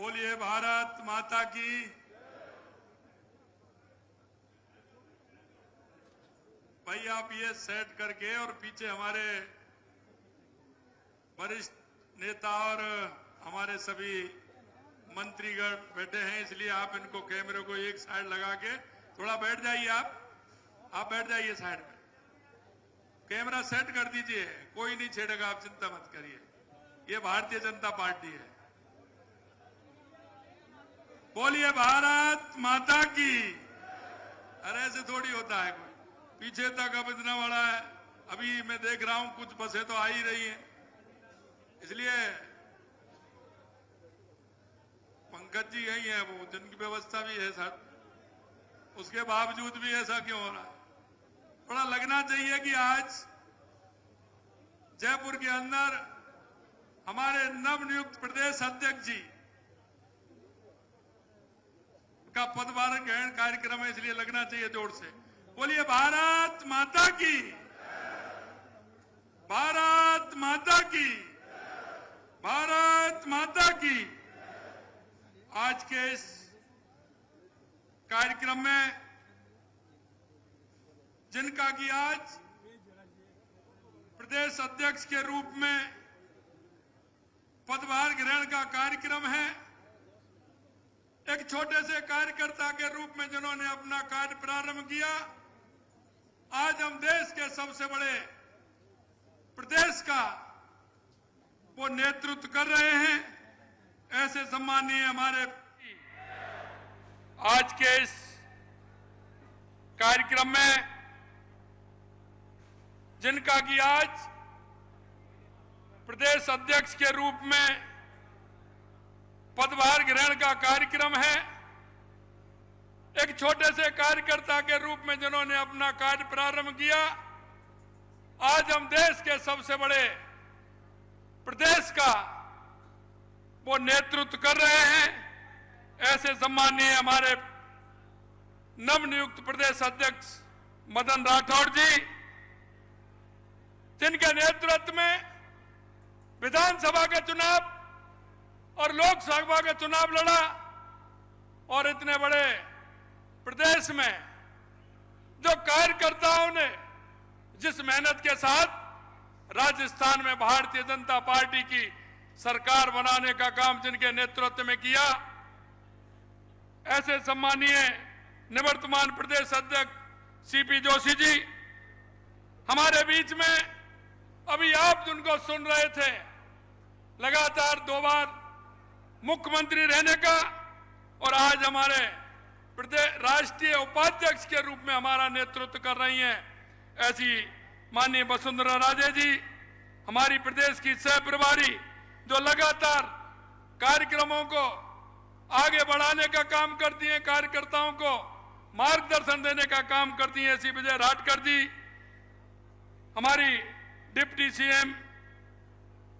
बोलिए भारत माता की। भाई आप ये सेट करके और पीछे हमारे वरिष्ठ नेता और हमारे सभी मंत्रीगण बैठे हैं, इसलिए आप इनको कैमरे को एक साइड लगा के थोड़ा बैठ जाइए। आप बैठ जाइए साइड में, कैमरा सेट कर दीजिए, कोई नहीं छेड़ेगा, आप चिंता मत करिए। ये भारतीय जनता पार्टी है। बोलिए भारत माता की। अरे ऐसे थोड़ी होता है, कोई पीछे तक अब इतना बड़ा है। अभी मैं देख रहा हूं कुछ बसें तो आ ही रही हैं, इसलिए पंकज जी यही है, वो जिनकी व्यवस्था भी है सर, उसके बावजूद भी ऐसा क्यों हो रहा है? थोड़ा लगना चाहिए कि आज जयपुर के अंदर हमारे नवनियुक्त प्रदेश अध्यक्ष जी का पदभार ग्रहण कार्यक्रम है, इसलिए लगना चाहिए जोर से। बोलिए भारत माता की। भारत माता की। भारत माता की। आज के इस कार्यक्रम में जिनका कि आज प्रदेश अध्यक्ष के रूप में पदभार ग्रहण का कार्यक्रम है, एक छोटे से कार्यकर्ता के रूप में जिन्होंने अपना कार्य प्रारंभ किया, आज हम देश के सबसे बड़े प्रदेश का वो नेतृत्व कर रहे हैं। ऐसे सम्मानीय हमारे आज के इस कार्यक्रम में जिनका कि आज प्रदेश अध्यक्ष के रूप में पदभार ग्रहण का कार्यक्रम है, एक छोटे से कार्यकर्ता के रूप में जिन्होंने अपना कार्य प्रारंभ किया, आज हम देश के सबसे बड़े प्रदेश का वो नेतृत्व कर रहे हैं। ऐसे सम्मानीय हमारे नवनियुक्त प्रदेश अध्यक्ष मदन राठौड़ जी, जिनके नेतृत्व में विधानसभा के चुनाव और लोकसभा के चुनाव लड़ा और इतने बड़े प्रदेश में जो कार्यकर्ताओं ने जिस मेहनत के साथ राजस्थान में भारतीय जनता पार्टी की सरकार बनाने का काम जिनके नेतृत्व में किया, ऐसे सम्मानीय निवर्तमान प्रदेश अध्यक्ष सीपी जोशी जी हमारे बीच में। अभी आप जिनको सुन रहे थे, लगातार 2 बार मुख्यमंत्री रहने का और आज हमारे प्रदेश राष्ट्रीय उपाध्यक्ष के रूप में हमारा नेतृत्व कर रही हैं, ऐसी माननीय वसुंधरा राजे जी, हमारी प्रदेश की सह प्रभारी, जो लगातार कार्यक्रमों को आगे बढ़ाने का काम करती हैं, कार्यकर्ताओं को मार्गदर्शन देने का काम करती हैं, ऐसी विजय राठकर जी, हमारी डिप्टी सीएम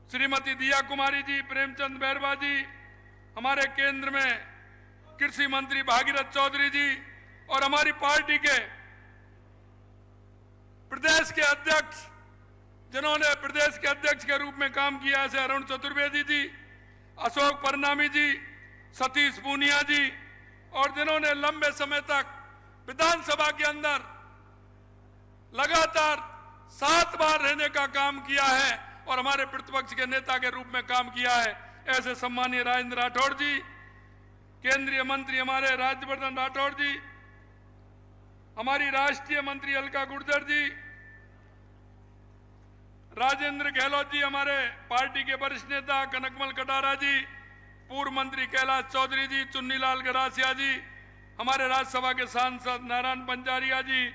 श्रीमती दिया कुमारी जी, प्रेमचंद बैरवा जी, हमारे केंद्र में कृषि मंत्री भागीरथ चौधरी जी और हमारी पार्टी के प्रदेश के अध्यक्ष जिन्होंने प्रदेश के अध्यक्ष के रूप में काम किया, ऐसे अरुण चतुर्वेदी जी, अशोक परनामी जी, सतीश पूनिया जी, और जिन्होंने लंबे समय तक विधानसभा के अंदर लगातार 7 बार रहने का काम किया है और हमारे प्रतिपक्ष के नेता के रूप में काम किया है, ऐसे सम्मानीय राजेंद्र राठौड़ जी, केंद्रीय मंत्री हमारे राज्यवर्धन राठौड़ जी, हमारी राष्ट्रीय मंत्री अलका गुर्जर जी, राजेंद्र गहलोत जी, हमारे पार्टी के वरिष्ठ नेता कनकमल कटारा जी, पूर्व मंत्री कैलाश चौधरी जी, चुन्नीलाल गरासिया जी, हमारे राज्यसभा के सांसद नारायण पंचारिया जी,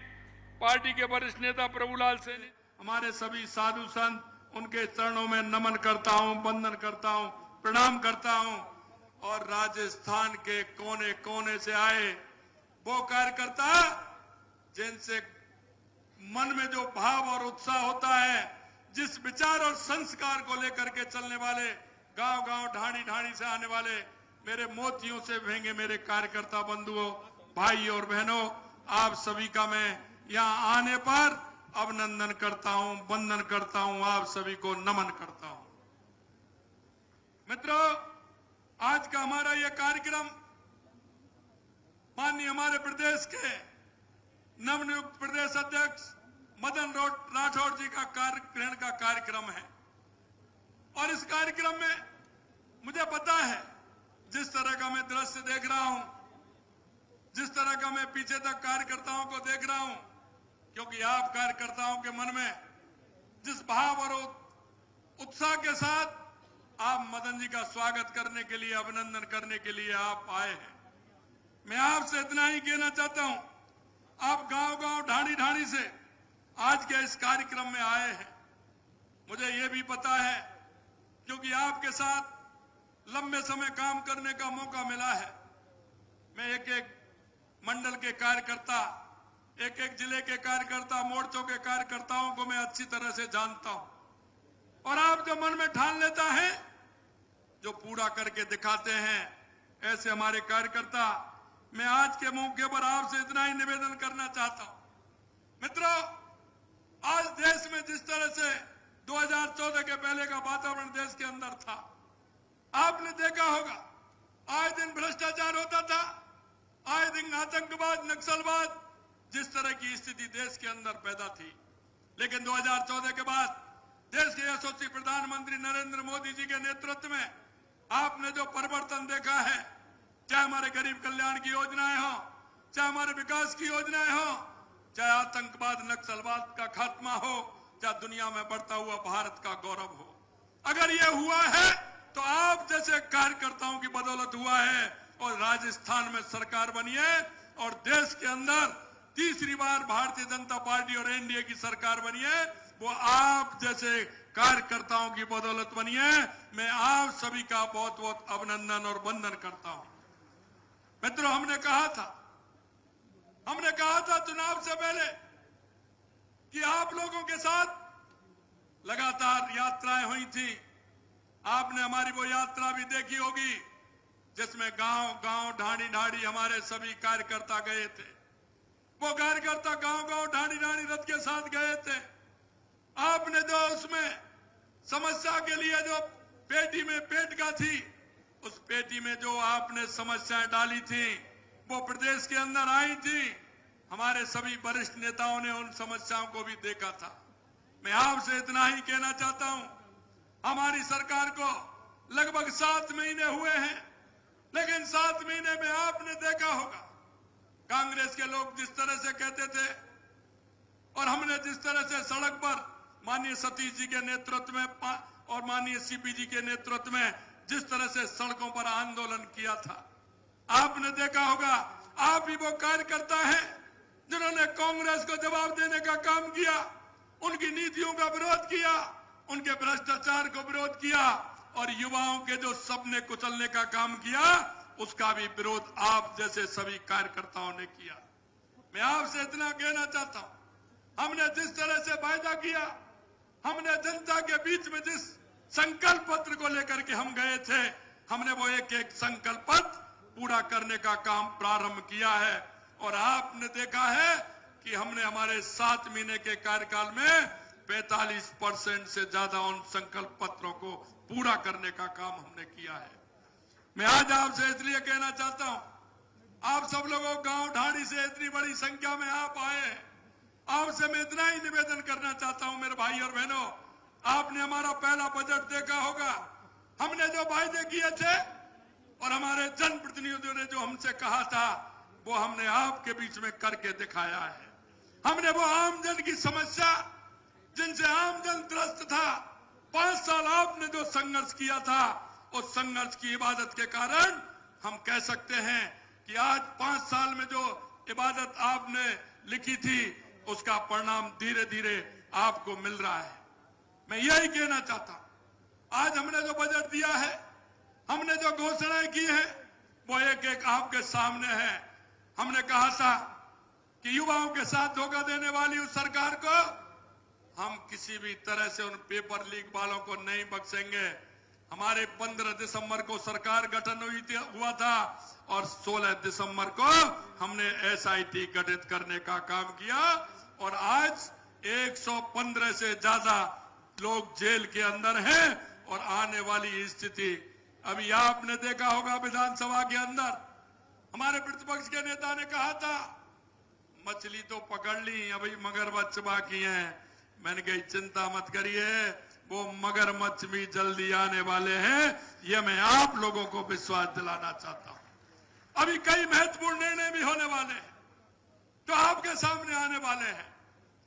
पार्टी के वरिष्ठ नेता प्रभुलाल सैनी, हमारे सभी साधु संत, उनके चरणों में नमन करता हूं, वंदन करता हूं, प्रणाम करता हूं। और राजस्थान के कोने कोने से आए वो कार्यकर्ता जिनसे मन में जो भाव और उत्साह होता है, जिस विचार और संस्कार को लेकर के चलने वाले, गांव गांव ढाणी ढाणी से आने वाले मेरे मोतियों से भेंगे मेरे कार्यकर्ता बंधुओं, भाई और बहनों, आप सभी का मैं यहां आने पर अभिनंदन करता हूं, वंदन करता हूं, आप सभी को नमन करता हूं। मित्रों, आज का हमारा यह कार्यक्रम माननीय हमारे प्रदेश के नवनियुक्त प्रदेश अध्यक्ष मदन राठौड़ जी का ग्रहण का कार्यक्रम है। और इस कार्यक्रम में मुझे पता है, जिस तरह का मैं दृश्य देख रहा हूं, जिस तरह का मैं पीछे तक कार्यकर्ताओं को देख रहा हूं, क्योंकि आप कार्यकर्ताओं के मन में जिस भाव और उत्साह के साथ आप मदन जी का स्वागत करने के लिए, अभिनंदन करने के लिए आप आए हैं, मैं आपसे इतना ही कहना चाहता हूं, आप गांव-गांव, ढाणी-ढाणी से आज के इस कार्यक्रम में आए हैं। मुझे ये भी पता है, क्योंकि आपके साथ लंबे समय काम करने का मौका मिला है। मैं एक एक मंडल के कार्यकर्ता, एक एक जिले के कार्यकर्ता, मोर्चों के कार्यकर्ताओं को मैं अच्छी तरह से जानता हूं। और आप जो मन में ठान लेता है, जो पूरा करके दिखाते हैं, ऐसे हमारे कार्यकर्ता। मैं आज के मौके पर आपसे इतना ही निवेदन करना चाहता हूं। मित्रों, आज देश में जिस तरह से 2014 के पहले का वातावरण देश के अंदर था, आपने देखा होगा, आए दिन भ्रष्टाचार होता था, आए दिन आतंकवाद, नक्सलवाद, जिस तरह की स्थिति देश के अंदर पैदा थी। लेकिन 2014 के बाद देश के यशस्वी प्रधानमंत्री नरेंद्र मोदी जी के नेतृत्व में आपने जो परिवर्तन देखा है, चाहे हमारे गरीब कल्याण की योजनाएं हो, चाहे हमारे विकास की योजनाएं हो, चाहे आतंकवाद, नक्सलवाद का खात्मा हो, चाहे दुनिया में बढ़ता हुआ भारत का गौरव हो, अगर ये हुआ है तो आप जैसे कार्यकर्ताओं की बदौलत हुआ है। और राजस्थान में सरकार बनी है और देश के अंदर तीसरी बार भारतीय जनता पार्टी और एनडीए की सरकार बनी है, वो आप जैसे कार्यकर्ताओं की बदौलत बनी है। मैं आप सभी का बहुत बहुत अभिनंदन और वंदन करता हूं। मित्रों, हमने कहा था चुनाव से पहले कि आप लोगों के साथ लगातार यात्राएं हुई थी। आपने हमारी वो यात्रा भी देखी होगी, जिसमें गांव-गांव, ढाणी-ढाणी हमारे सभी कार्यकर्ता गए थे। वो कार्यकर्ता गांव-गांव, ढाणी-ढाणी रथ के साथ गए थे। आपने जो उसमें समस्या के लिए जो पेटी में पेटका थी, उस पेटी में जो आपने समस्याएं डाली थी, वो प्रदेश के अंदर आई थी। हमारे सभी वरिष्ठ नेताओं ने उन समस्याओं को भी देखा था। मैं आपसे इतना ही कहना चाहता हूं, हमारी सरकार को लगभग 7 महीने हुए हैं, लेकिन 7 महीने में आपने देखा होगा, कांग्रेस के लोग जिस तरह से कहते थे और हमने जिस तरह से सड़क पर माननीय सतीश जी के नेतृत्व में और माननीय सीपी जी के नेतृत्व में जिस तरह से सड़कों पर आंदोलन किया था, आपने देखा होगा। आप ही वो कार्यकर्ता हैं जिन्होंने कांग्रेस को जवाब देने का काम किया, उनकी नीतियों का विरोध किया, उनके भ्रष्टाचार को विरोध किया और युवाओं के जो सपने कुचलने का काम किया, उसका भी विरोध आप जैसे सभी कार्यकर्ताओं ने किया। मैं आपसे इतना कहना चाहता हूं, हमने जिस तरह से वायदा किया, हमने जनता के बीच में जिस संकल्प पत्र को लेकर के हम गए थे, हमने वो एक एक संकल्प पत्र पूरा करने का काम प्रारंभ किया है। और आपने देखा है कि हमने हमारे 7 महीने के कार्यकाल में 45% से ज्यादा उन संकल्प पत्रों को पूरा करने का काम हमने किया है। मैं आज आपसे इसलिए कहना चाहता हूं, आप सब लोगों गांव ढाणी से इतनी बड़ी संख्या में आप आए हैं, आपसे मैं इतना ही निवेदन करना चाहता हूं मेरे भाई और बहनों, आपने हमारा पहला बजट देखा होगा। हमने जो वायदे किए थे और हमारे जनप्रतिनिधियों ने जो हमसे कहा था, वो हमने आपके बीच में करके दिखाया है। हमने वो आमजन की समस्या, जिनसे आमजन त्रस्त था, 5 साल आपने जो संघर्ष किया था, उस संघर्ष की इबादत के कारण हम कह सकते हैं कि आज 5 साल में जो इबादत आपने लिखी थी, उसका परिणाम धीरे धीरे आपको मिल रहा है। मैं यही कहना चाहता हूं, आज हमने जो बजट दिया है, हमने जो घोषणाएं की है, वो एक एक आपके सामने है। हमने कहा था कि युवाओं के साथ धोखा देने वाली उस सरकार को हम किसी भी तरह से उन पेपर लीक वालों को नहीं बख्शेंगे। हमारे 15 दिसंबर को सरकार गठन हुआ था और 16 दिसंबर को हमने एसआईटी गठित करने का काम किया और आज 115 से ज्यादा लोग जेल के अंदर हैं और आने वाली स्थिति अभी आपने देखा होगा विधानसभा के अंदर हमारे प्रतिपक्ष के नेता ने कहा था मछली तो पकड़ ली, अभी मगरमच्छ बाकी हैं। मैंने कही चिंता मत करिए, वो मगरमच्छ भी जल्दी आने वाले हैं, ये मैं आप लोगों को विश्वास दिलाना चाहता हूं। अभी कई महत्वपूर्ण निर्णय भी होने वाले हैं तो आपके सामने आने वाले हैं,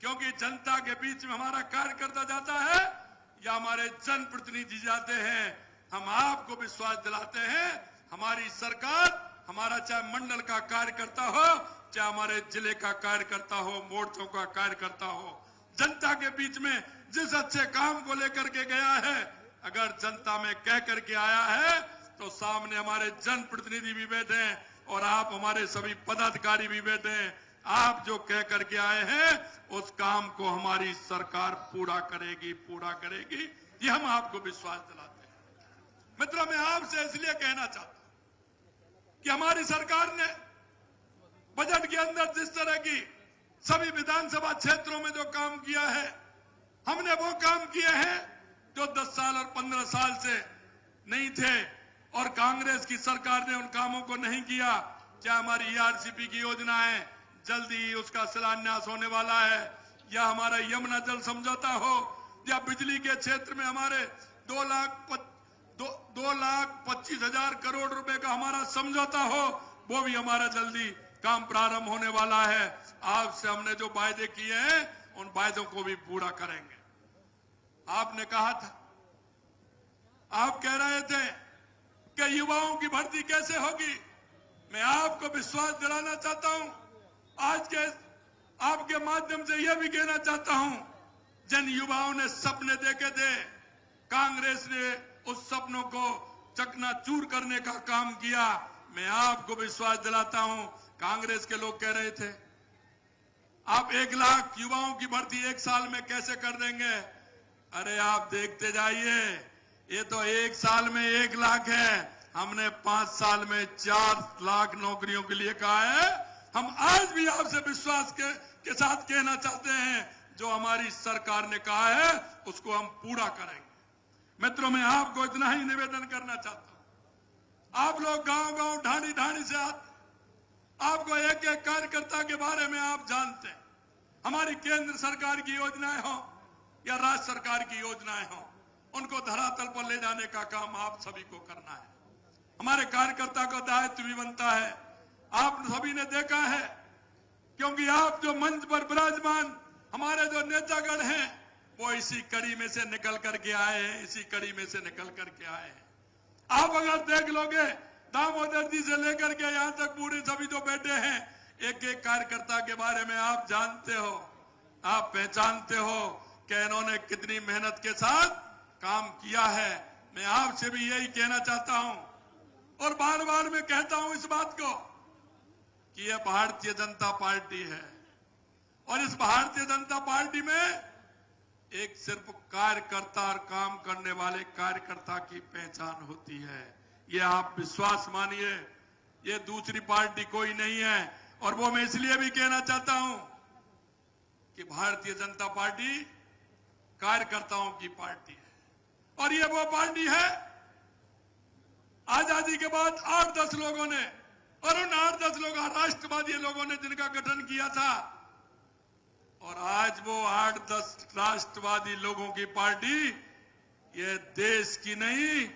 क्योंकि जनता के बीच में हमारा कार्यकर्ता जाता है या हमारे जनप्रतिनिधि जाते हैं, हम आपको विश्वास दिलाते हैं हमारी सरकार, हमारा चाहे मंडल का कार्यकर्ता हो, चाहे हमारे जिले का कार्यकर्ता हो, मोर्चों का कार्यकर्ता हो, जनता के बीच में जिस अच्छे काम को लेकर के गया है, अगर जनता में कह करके आया है तो सामने हमारे जनप्रतिनिधि भी बैठे हैं और आप हमारे सभी पदाधिकारी भी बैठे हैं। आप जो कह करके आए हैं उस काम को हमारी सरकार पूरा करेगी, ये हम आपको विश्वास दिलाते हैं। मित्रों, मैं आपसे इसलिए कहना चाहता हूं कि हमारी सरकार ने बजट के अंदर जिस तरह की सभी विधानसभा क्षेत्रों में जो काम किया है, हमने वो काम किए हैं जो 10 साल और 15 साल से नहीं थे और कांग्रेस की सरकार ने उन कामों को नहीं किया। क्या हमारी ईआरसीपी की योजना है, जल्दी उसका शिलान्यास होने वाला है, या हमारा यमुना जल समझौता हो, या बिजली के क्षेत्र में हमारे 2,25,000 करोड़ रुपए का हमारा समझौता हो, वो भी हमारा जल्दी काम प्रारंभ होने वाला है। आपसे हमने जो वायदे किए हैं उन वायदों को भी पूरा करेंगे। आपने कहा था, आप कह रहे थे कि युवाओं की भर्ती कैसे होगी, मैं आपको विश्वास दिलाना चाहता हूं, आज के आपके माध्यम से यह भी कहना चाहता हूं, जिन युवाओं ने सपने देखे थे, कांग्रेस ने उस सपनों को चकनाचूर करने का काम किया। मैं आपको विश्वास दिलाता हूं, कांग्रेस के लोग कह रहे थे आप 1 लाख युवाओं की भर्ती 1 साल में कैसे कर देंगे। अरे आप देखते जाइए, ये तो 1 साल में 1 लाख है, हमने 5 साल में 4 लाख नौकरियों के लिए कहा है। हम आज भी आपसे विश्वास के साथ कहना चाहते हैं, जो हमारी सरकार ने कहा है उसको हम पूरा करेंगे। मित्रों, मैं आपको इतना ही निवेदन करना चाहता हूं, आप लोग गांव-गांव, ढाणी-ढाणी से आते, आपको एक एक कार्यकर्ता के बारे में आप जानते हैं। हमारी केंद्र सरकार की योजनाएं हो या राज्य सरकार की योजनाएं हो, उनको धरातल पर ले जाने का काम आप सभी को करना है। हमारे कार्यकर्ता का दायित्व भी बनता है। आप सभी ने देखा है, क्योंकि आप जो मंच पर विराजमान हमारे जो नेतागण हैं वो इसी कड़ी में से निकल करके आए हैं, इसी कड़ी में से निकल करके आए हैं। आप अगर देख लोगे, दामोदर जी से लेकर के यहां तक पूरे सभी जो बैठे हैं, एक एक कार्यकर्ता के बारे में आप जानते हो, आप पहचानते हो कि इन्होंने कितनी मेहनत के साथ काम किया है। मैं आपसे भी यही कहना चाहता हूं और बार बार मैं कहता हूं इस बात को कि यह भारतीय जनता पार्टी है और इस भारतीय जनता पार्टी में एक सिर्फ कार्यकर्ता और काम करने वाले कार्यकर्ता की पहचान होती है। ये आप विश्वास मानिए, ये दूसरी पार्टी कोई नहीं है। और वो मैं इसलिए भी कहना चाहता हूं कि भारतीय जनता पार्टी कार्यकर्ताओं की पार्टी है और ये वो पार्टी है, आजादी के बाद 8-10 लोगों ने, और उन 8-10 लोग राष्ट्रवादी लोगों ने जिनका गठन किया था, और आज वो 8-10 राष्ट्रवादी लोगों की पार्टी ये देश की नहीं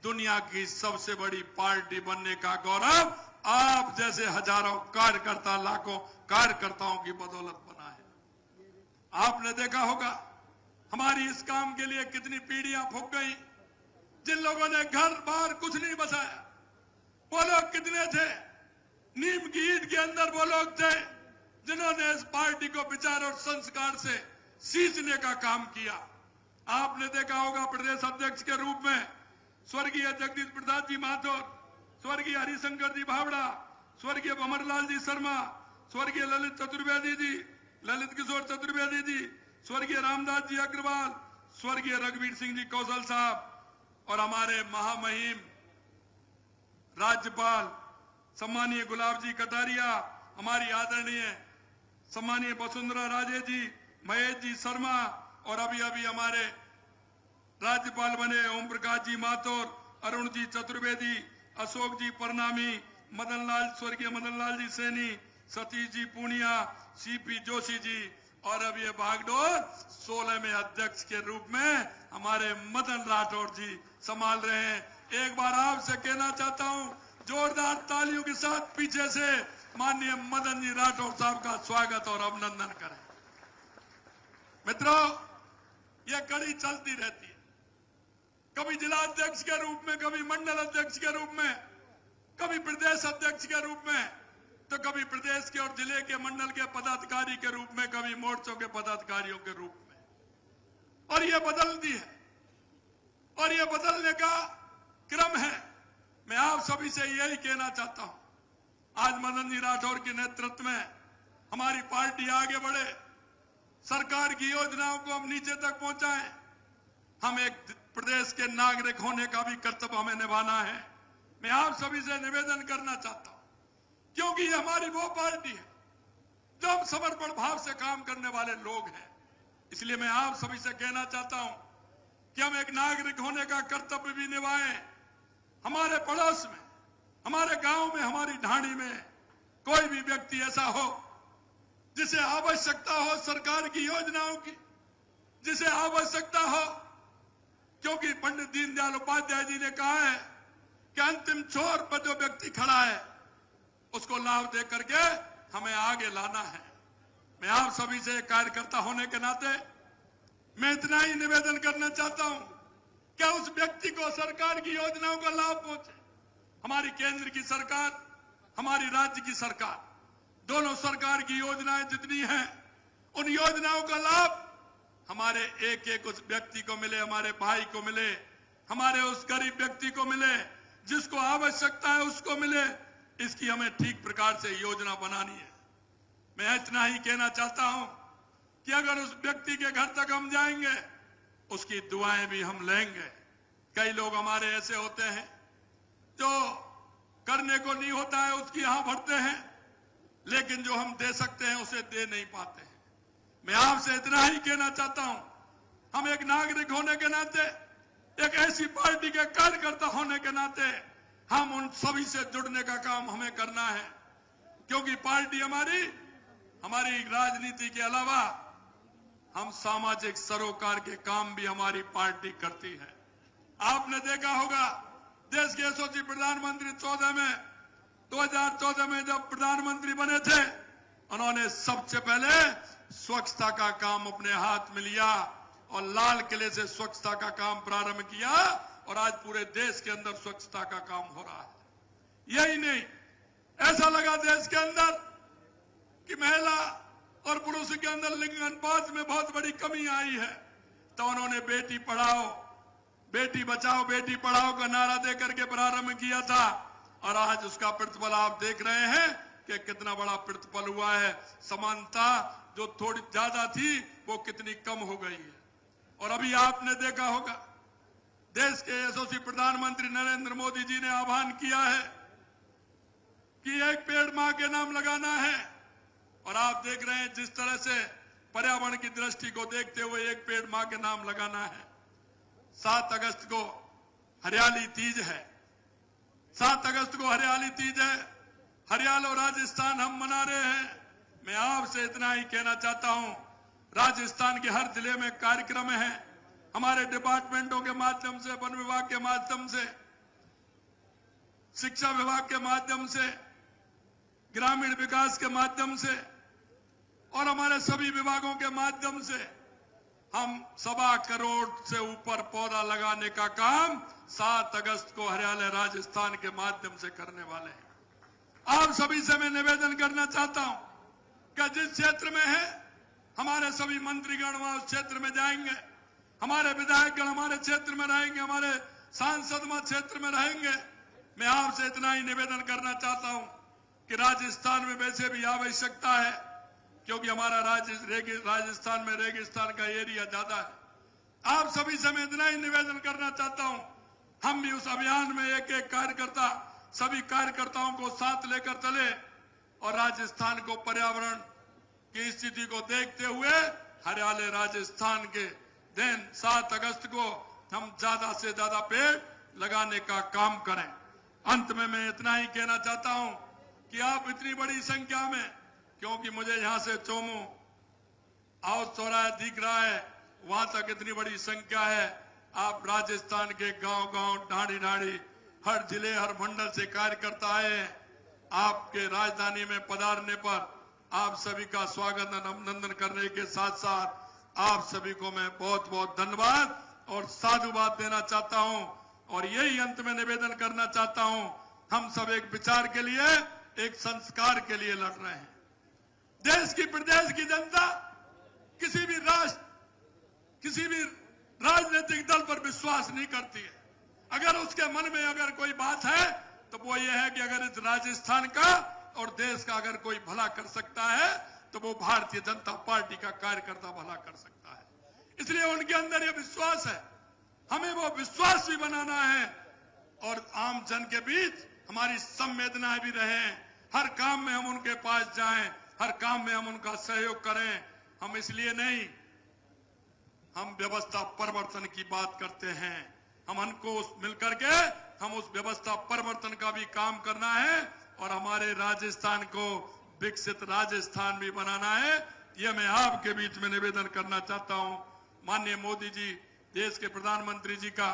दुनिया की सबसे बड़ी पार्टी बनने का गौरव आप जैसे हजारों कार्यकर्ता, लाखों कार्यकर्ताओं की बदौलत बना है। आपने देखा होगा हमारी इस काम के लिए कितनी पीढ़ियां फूंक गई। जिन लोगों ने घर बार कुछ नहीं बसाया, वो लोग कितने थे? नीम की ईंट के अंदर वो लोग थे जिन्होंने इस पार्टी को विचार और संस्कार से सींचने का काम किया। आपने देखा होगा प्रदेश अध्यक्ष के रूप में स्वर्गीय जगदीश प्रसाद जी माथुर, स्वर्गीय हरिशंकर जी भावड़ा, स्वर्गीय अमरलाल जी शर्मा, स्वर्गीय ललित चतुर्वेदी जी, ललित किशोर चतुर्वेदी जी, स्वर्गीय रामदास जी अग्रवाल, स्वर्गीय रघुवीर सिंह जी कौशल साहब, और हमारे महामहिम राज्यपाल सम्मानीय गुलाब जी कटारिया, हमारी आदरणीय सम्मानीय वसुंधरा राजे जी, महेश जी शर्मा, और अभी अभी हमारे राज्यपाल बने ओम प्रकाश जी माथुर, अरुण जी चतुर्वेदी, अशोक जी परनामी, स्वर्गीय मदन लाल जी सैनी, सतीश जी पूनिया, सीपी जोशी जी, और अब ये बागडोर 16 में अध्यक्ष के रूप में हमारे मदन राठौड़ जी संभाल रहे हैं। एक बार आपसे कहना चाहता हूं, जोरदार तालियों के साथ पीछे से माननीय मदन जी राठौड़ साहब का स्वागत और अभिनंदन करें। मित्रों, यह कड़ी चलती रहती है, कभी जिला अध्यक्ष के रूप में, कभी मंडल अध्यक्ष के रूप में, कभी प्रदेश अध्यक्ष के रूप में, तो कभी प्रदेश के और जिले के मंडल के पदाधिकारी के रूप में, कभी मोर्चों के पदाधिकारियों के रूप में, और यह बदलती है और यह बदलने का क्रम है। मैं आप सभी से यही कहना चाहता हूं, आज मदन जी राठौड़ के नेतृत्व में हमारी पार्टी आगे बढ़े, सरकार की योजनाओं को हम नीचे तक पहुंचाएं। हम एक प्रदेश के नागरिक होने का भी कर्तव्य हमें निभाना है। मैं आप सभी से निवेदन करना चाहता हूं, क्योंकि ये हमारी वो पार्टी है जो हम समर्पण भाव से काम करने वाले लोग हैं। इसलिए मैं आप सभी से कहना चाहता हूं कि हम एक नागरिक होने का कर्तव्य भी निभाएं। हमारे पड़ोस में, हमारे गांव में, हमारी ढाणी में कोई भी व्यक्ति ऐसा हो जिसे आवश्यकता हो सरकार की योजनाओं की, जिसे आवश्यकता हो, क्योंकि पंडित दीनदयाल उपाध्याय जी ने कहा है कि अंतिम छोर पर जो व्यक्ति खड़ा है उसको लाभ दे करके हमें आगे लाना है। मैं आप सभी से कार्यकर्ता होने के नाते मैं इतना ही निवेदन करना चाहता हूं कि उस व्यक्ति को सरकार की योजनाओं का लाभ पहुंचे। हमारी केंद्र की सरकार, हमारी राज्य की सरकार, दोनों सरकार की योजनाएं जितनी हैं, उन योजनाओं का लाभ हमारे एक एक उस व्यक्ति को मिले, हमारे भाई को मिले, हमारे उस गरीब व्यक्ति को मिले, जिसको आवश्यकता है उसको मिले। इसकी हमें ठीक प्रकार से योजना बनानी है। मैं इतना ही कहना चाहता हूं कि अगर उस व्यक्ति के घर तक हम जाएंगे, उसकी दुआएं भी हम लेंगे। कई लोग हमारे ऐसे होते हैं जो करने को नहीं होता है उसकी यहां भरते हैं, लेकिन जो हम दे सकते हैं उसे दे नहीं पाते हैं। मैं आपसे इतना ही कहना चाहता हूं, हम एक नागरिक होने के नाते, एक ऐसी पार्टी के कार्यकर्ता होने के नाते हम उन सभी से जुड़ने का काम हमें करना है, क्योंकि पार्टी हमारी राजनीति के अलावा हम सामाजिक सरोकार के काम भी हमारी पार्टी करती है। आपने देखा होगा, देश के यशस्वी प्रधानमंत्री 2014 में जब प्रधानमंत्री बने थे, उन्होंने सबसे पहले स्वच्छता का काम अपने हाथ में लिया और लाल किले से स्वच्छता का काम प्रारंभ किया, और आज पूरे देश के अंदर स्वच्छता का काम हो रहा है। यही नहीं, ऐसा लगा देश के अंदर कि महिला और पुरुष के अंदर लिंग अनुपात में बहुत बड़ी कमी आई है, तो उन्होंने बेटी पढ़ाओ, बेटी बचाओ, बेटी पढ़ाओ का नारा देकर के प्रारंभ किया था, और आज उसका प्रतिफल आप देख रहे हैं कि कितना बड़ा प्रतिफल हुआ है। समानता जो थोड़ी ज्यादा थी वो कितनी कम हो गई है। और अभी आपने देखा होगा, देश के यशस्वी प्रधानमंत्री नरेंद्र मोदी जी ने आह्वान किया है कि एक पेड़ मां के नाम लगाना है, और आप देख रहे हैं जिस तरह से पर्यावरण की दृष्टि को देखते हुए एक पेड़ मां के नाम लगाना है। 7 अगस्त को हरियाली तीज है, 7 अगस्त को हरियाली तीज है, हरियाणा और राजस्थान हम मना रहे हैं। मैं आपसे इतना ही कहना चाहता हूं, राजस्थान के हर जिले में कार्यक्रम है, हमारे डिपार्टमेंटों के माध्यम से, वन विभाग के माध्यम से, शिक्षा विभाग के माध्यम से, ग्रामीण विकास के माध्यम से और हमारे सभी विभागों के माध्यम से हम 1.25 करोड़ से ऊपर पौधा लगाने का काम 7 अगस्त को हरियाणा राजस्थान के माध्यम से करने वाले हैं। आप सभी से मैं निवेदन करना चाहता हूं कि जिस क्षेत्र में है, हमारे सभी मंत्रीगण वहां उस क्षेत्र में जाएंगे, हमारे विधायकगण हमारे क्षेत्र में रहेंगे, हमारे सांसद वहां क्षेत्र में रहेंगे। मैं आपसे इतना ही निवेदन करना चाहता हूं कि राजस्थान में वैसे भी आवश्यकता है, क्योंकि हमारा राजस्थान में रेगिस्तान का एरिया ज्यादा है। आप सभी से मैं इतना ही निवेदन करना चाहता हूं, हम भी उस अभियान में एक एक कार्यकर्ता, सभी कार्यकर्ताओं को साथ लेकर चले और राजस्थान को पर्यावरण की स्थिति को देखते हुए हरियाणा राजस्थान के दिन 7 अगस्त को हम ज्यादा से ज्यादा पेड़ लगाने का काम करें। अंत में मैं इतना ही कहना चाहता हूं कि आप इतनी बड़ी संख्या में, क्योंकि मुझे यहां से चोमू हाउस चौराहा दिख रहा है, वहां तक इतनी बड़ी संख्या है। आप राजस्थान के गांव-गांव, ढाड़ी-ढाड़ी, हर जिले, हर मंडल से कार्यकर्ता आए। आपके राजधानी में पधारने पर आप सभी का स्वागत और अभिनंदन करने के साथ साथ आप सभी को मैं बहुत बहुत धन्यवाद और साधुवाद देना चाहता हूं। और यही अंत में निवेदन करना चाहता हूं, हम सब एक विचार के लिए, एक संस्कार के लिए लड़ रहे हैं। देश की, प्रदेश की जनता किसी भी राष्ट्र, किसी भी राजनीतिक दल पर विश्वास नहीं करती है। अगर उसके मन में अगर कोई बात है तो वो ये है कि अगर इस राजस्थान का और देश का अगर कोई भला कर सकता है तो वो भारतीय जनता पार्टी का कार्यकर्ता भला कर सकता है। इसलिए उनके अंदर ये विश्वास है, हमें वो विश्वास भी बनाना है और आम जन के बीच हमारी संवेदनाएं भी रहें। हर काम में हम उनके पास जाएं, हर काम में हम उनका सहयोग करें। हम इसलिए नहीं, हम व्यवस्था परिवर्तन की बात करते हैं। हम उनको मिलकर के हम उस व्यवस्था परिवर्तन का भी काम करना है और हमारे राजस्थान को विकसित राजस्थान भी बनाना है। यह मैं आपके बीच में निवेदन करना चाहता हूं। माननीय मोदी जी, देश के प्रधानमंत्री जी का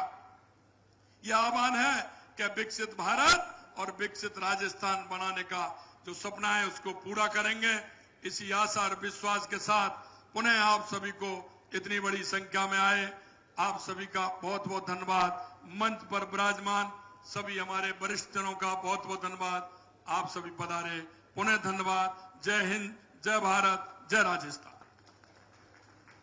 यह आह्वान है कि विकसित भारत और विकसित राजस्थान बनाने का जो सपना है उसको पूरा करेंगे। इसी आशा और विश्वास के साथ पुनः आप सभी को इतनी बड़ी संख्या में आए, आप सभी का बहुत बहुत धन्यवाद। मंच पर विराजमान सभी हमारे वरिष्ठ जनों का बहुत बहुत धन्यवाद। आप सभी पधारे, पुनः धन्यवाद। जय हिंद, जय भारत, जय राजस्थान।